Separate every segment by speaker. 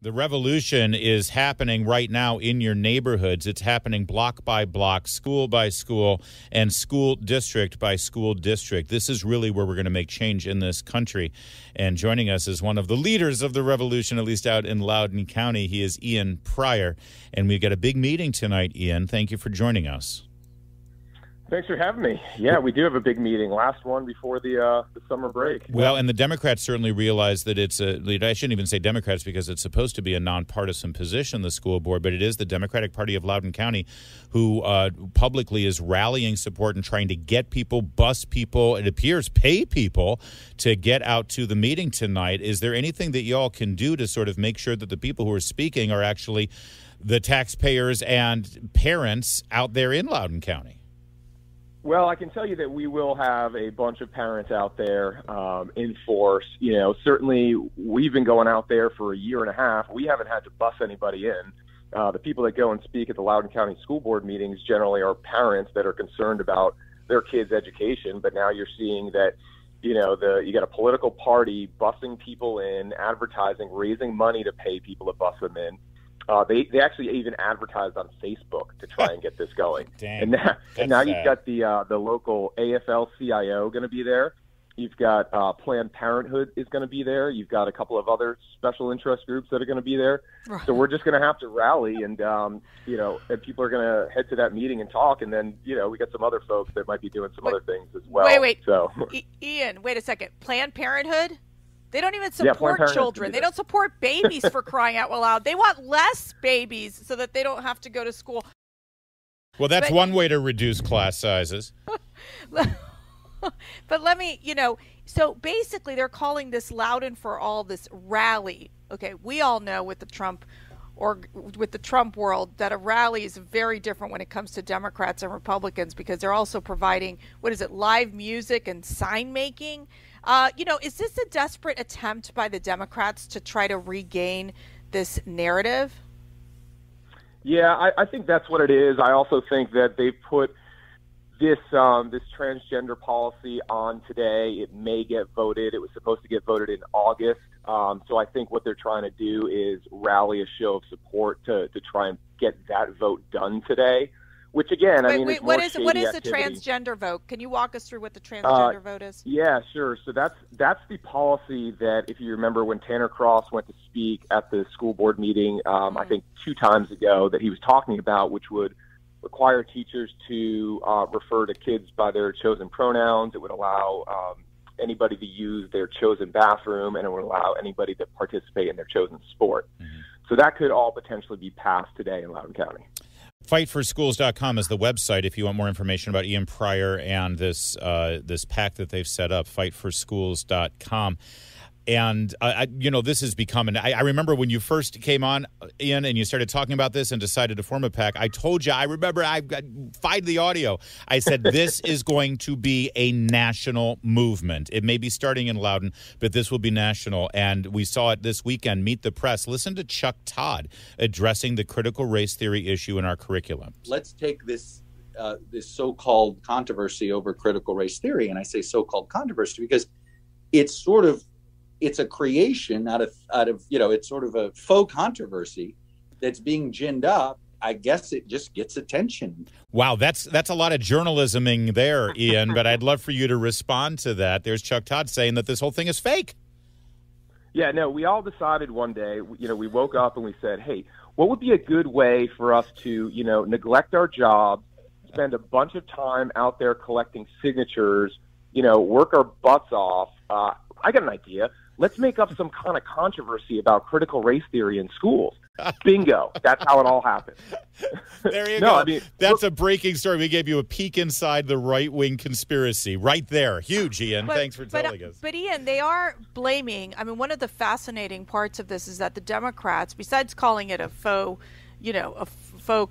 Speaker 1: The revolution is happening right now in your neighborhoods. It's happening block by block, school by school, and school district by school district. This is really where we're going to make change in this country. And joining us is one of the leaders of the revolution, at least out in Loudoun County. He is Ian Pryor. And we've got a big meeting tonight, Ian. Thank you for joining us.
Speaker 2: Thanks for having me. Yeah, we do have a big meeting. Last one before the summer break.
Speaker 1: Well, and the Democrats certainly realize that I shouldn't even say Democrats because it's supposed to be a nonpartisan position, the school board, but it is the Democratic Party of Loudoun County who publicly is rallying support and trying to get people, bus people, it appears pay people to get out to the meeting tonight. Is there anything that y'all can do to sort of make sure that the people who are speaking are actually the taxpayers and parents out there in Loudoun County?
Speaker 2: Well, I can tell you that we will have a bunch of parents out there in force. You know, certainly we've been going out there for a year and a half. We haven't had to bus anybody in. The people that go and speak at the Loudoun County School Board meetings generally are parents that are concerned about their kids' education. But now you're seeing that, you know, you got a political party busing people in, advertising, raising money to pay people to bus them in. They actually even advertised on Facebook to try and get this going.
Speaker 1: Dang,
Speaker 2: and now you've got the local AFL-CIO going to be there. You've got Planned Parenthood is going to be there. You've got a couple of other special interest groups that are going to be there. So we're just going to have to rally, and and people are going to head to that meeting and talk. And then we got some other folks that might be doing some other things as well.
Speaker 3: Wait.
Speaker 2: So
Speaker 3: Ian, wait a second. Planned Parenthood? They don't even support children. They don't support babies for crying out loud. They want less babies so that they don't have to go to school.
Speaker 1: Well, that's one way to reduce class sizes.
Speaker 3: But let me, so basically they're calling this Loudoun for All, this rally. Okay, we all know with the Trump world that a rally is very different when it comes to Democrats and Republicans because they're also providing, live music and sign making. Is this a desperate attempt by the Democrats to try to regain this narrative?
Speaker 2: Yeah, I think that's what it is. I also think that they've put this transgender policy on today. It may get voted. It was supposed to get voted in August. So I think what they're trying to do is rally a show of support to try and get that vote done today. Which again,
Speaker 3: what is the transgender vote? Can you walk us through what the transgender vote is?
Speaker 2: Yeah, sure. So that's the policy that, if you remember, when Tanner Cross went to speak at the school board meeting, I think 2 times ago, that he was talking about, which would require teachers to refer to kids by their chosen pronouns. It would allow anybody to use their chosen bathroom, and it would allow anybody to participate in their chosen sport. Mm-hmm. So that could all potentially be passed today in Loudoun County.
Speaker 1: FightForSchools.com is the website if you want more information about Ian Pryor and this PAC that they've set up, FightForSchools.com. And, this has become I remember when you first came on, Ian, and you started talking about this and decided to form a PAC, I told you, I remember I fired the audio. I said, this is going to be a national movement. It may be starting in Loudoun, but this will be national. And we saw it this weekend, Meet the Press. Listen to Chuck Todd addressing the critical race theory issue in our curriculum.
Speaker 4: Let's take this so-called controversy over critical race theory. And I say so-called controversy because it's a creation out of it's sort of a faux controversy that's being ginned up. I guess it just gets attention.
Speaker 1: Wow, that's a lot of journalisming there, Ian, but I'd love for you to respond to that. There's Chuck Todd saying that this whole thing is fake.
Speaker 2: Yeah, no, we all decided one day, we woke up and we said, hey, what would be a good way for us to, neglect our jobs, spend a bunch of time out there collecting signatures, work our butts off. I got an idea. Let's make up some kind of controversy about critical race theory in schools. Bingo. That's how it all happened.
Speaker 1: There you go. That's a breaking story. We gave you a peek inside the right-wing conspiracy right there. Huge, Ian. Thanks for telling us.
Speaker 3: But, Ian, they are blaming. One of the fascinating parts of this is that the Democrats, besides calling it a faux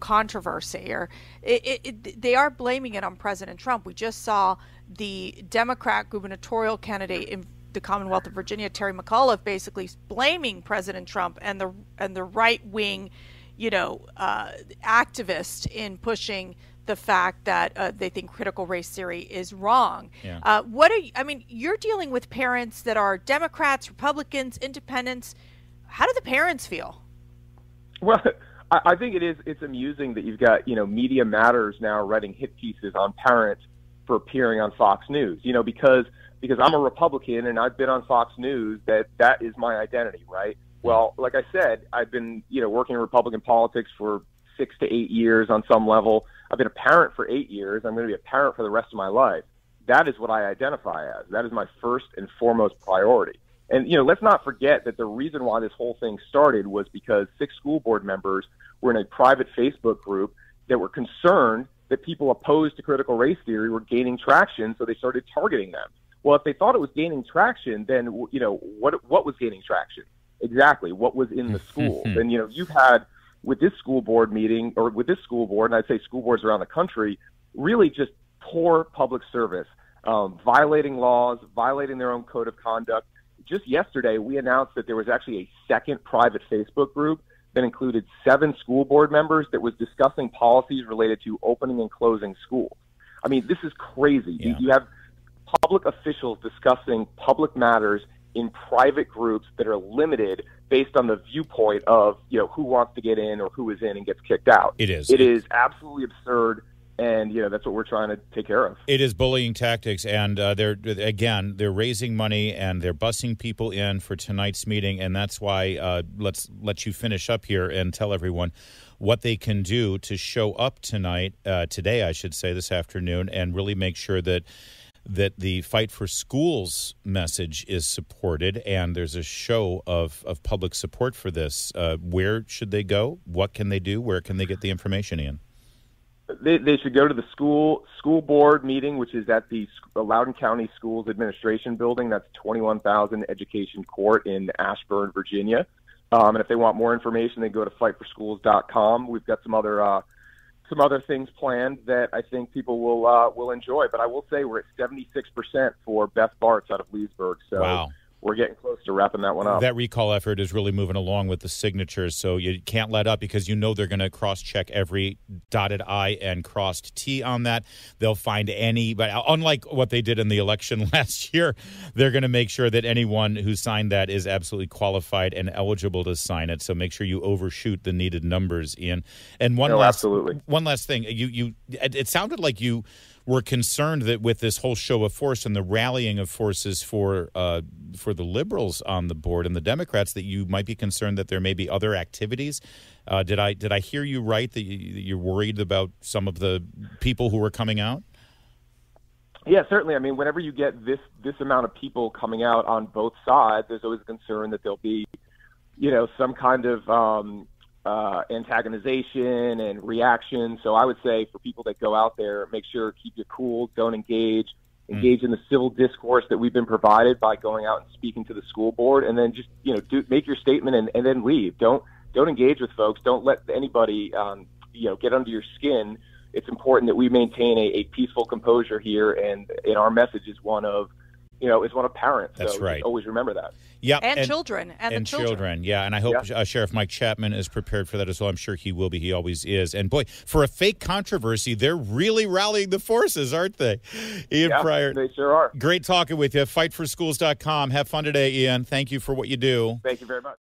Speaker 3: controversy, or they are blaming it on President Trump. We just saw the Democrat gubernatorial candidate in the Commonwealth of Virginia, Terry McAuliffe, basically blaming President Trump and the right wing, activist in pushing the fact that they think critical race theory is wrong.
Speaker 1: Yeah.
Speaker 3: You're dealing with parents that are Democrats, Republicans, Independents. How do the parents feel?
Speaker 2: Well, I think it's amusing that you've got, Media Matters now writing hit pieces on parents for appearing on Fox News, because I'm a Republican and I've been on Fox News, that is my identity, right? Well, like I said, I've been, working in Republican politics for 6 to 8 years on some level. I've been a parent for 8 years. I'm going to be a parent for the rest of my life. That is what I identify as. That is my first and foremost priority. And, let's not forget that the reason why this whole thing started was because 6 school board members were in a private Facebook group that were concerned that people opposed to critical race theory were gaining traction, so they started targeting them. Well, if they thought it was gaining traction, then, what was gaining traction? Exactly. What was in the schools? And, you've had with this school board meeting or with this school board, and I'd say school boards around the country, really just poor public service, violating laws, violating their own code of conduct. Just yesterday, we announced that there was actually a second private Facebook group that included 7 school board members that was discussing policies related to opening and closing schools. I mean, this is crazy.
Speaker 1: Yeah.
Speaker 2: You have public officials discussing public matters in private groups that are limited based on the viewpoint of, who wants to get in or who is in and gets kicked out.
Speaker 1: It is.
Speaker 2: It is absolutely absurd. And, that's what we're trying to take care of.
Speaker 1: It is bullying tactics, and they're raising money, and they're busing people in for tonight's meeting, and that's why let's let you finish up here and tell everyone what they can do to show up today, I should say, this afternoon, and really make sure that the Fight for Schools message is supported, and there's a show of public support for this. Where should they go? What can they do? Where can they get the information, Ian?
Speaker 2: They should go to the school board meeting, which is at the Loudoun County Schools Administration Building. That's 21,000 Education Court in Ashburn, Virginia. And if they want more information, they go to fightforschools.com. We've got some other things planned that I think people will enjoy. But I will say we're at 76% for Beth Bartz out of Leesburg. So
Speaker 1: wow.
Speaker 2: We're getting close to wrapping that one up.
Speaker 1: That recall effort is really moving along with the signatures, so you can't let up because they're going to cross-check every dotted I and crossed T on that. They'll find any, but unlike what they did in the election last year, they're going to make sure that anyone who signed that is absolutely qualified and eligible to sign it. So make sure you overshoot the needed numbers, Ian. And one last thing, it sounded like you were concerned that with this whole show of force and the rallying of forces for the liberals on the board and the Democrats, that you might be concerned that there may be other activities. Did I hear you right that you're worried about some of the people who are coming out?
Speaker 2: Yeah, certainly. I mean, whenever you get this amount of people coming out on both sides, there's always a concern that there'll be, some kind of antagonization and reaction. So I would say for people that go out there, make sure keep your cool, don't engage in the civil discourse that we've been provided by going out and speaking to the school board, and then just make your statement and then leave. Don't engage with folks. Don't let anybody get under your skin. It's important that we maintain a peaceful composure here, and our message is one of parents.
Speaker 1: That's
Speaker 2: so
Speaker 1: right.
Speaker 2: Just always remember that.
Speaker 1: Yeah,
Speaker 3: and children. And
Speaker 1: children. Yeah, and I hope Sheriff Mike Chapman is prepared for that as well. I'm sure he will be. He always is. And boy, for a fake controversy, they're really rallying the forces, aren't they? Ian Pryor.
Speaker 2: They sure are.
Speaker 1: Great talking with you. Fightforschools.com. Have fun today, Ian. Thank you for what you do.
Speaker 2: Thank you very much.